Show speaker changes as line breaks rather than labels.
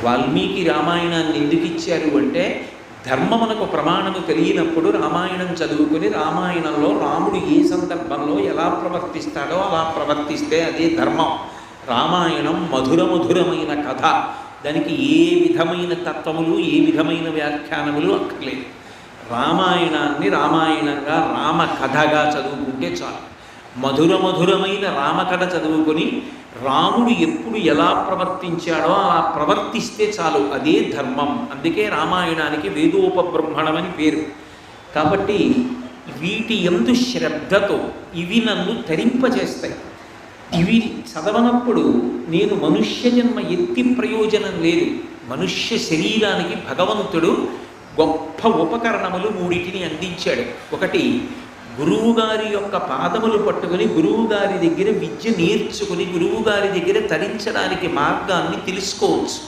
వాల్మీకి రామాయణాన్ని ఎందుకు ఇచ్చారు అంటే, ధర్మమునకు ప్రమాణము తెలియనప్పుడు రామాయణం చదువుకుని రామాయణంలో రాముడు ఏ సందర్భంలో ఎలా ప్రవర్తిస్తాడో అలా ప్రవర్తిస్తే అదే ధర్మం. రామాయణం మధురమైన కథ. దానికి ఏ విధమైన తత్వములు ఏ విధమైన వ్యాఖ్యానములు అక్కర్లేదు. రామాయణాన్ని రామాయణంగా రామకథగా చదువుకుంటే చాలు. మధురమైన రామకథ చదువుకొని రాముడు ఎప్పుడు ఎలా ప్రవర్తించాడో అలా ప్రవర్తిస్తే చాలు, అదే ధర్మం. అందుకే రామాయణానికి వేదోపబ్రహ్మణం అని పేరు. కాబట్టి వీటి యందు శ్రద్ధతో ఇవి నన్ను తరింపజేస్తాయి. ఇవి చదవనప్పుడు నేను మనుష్య జన్మ ఎత్తి ప్రయోజనం లేదు. మనుష్య శరీరానికి భగవంతుడు గొప్ప ఉపకరణములు మూడిటిని అందించాడు. ఒకటి, గురువుగారి యొక్క పాదములు పట్టుకుని గురువుగారి దగ్గర విద్య నేర్చుకుని గురువుగారి దగ్గర తరించడానికి మార్గాన్ని తెలుసుకోవచ్చు.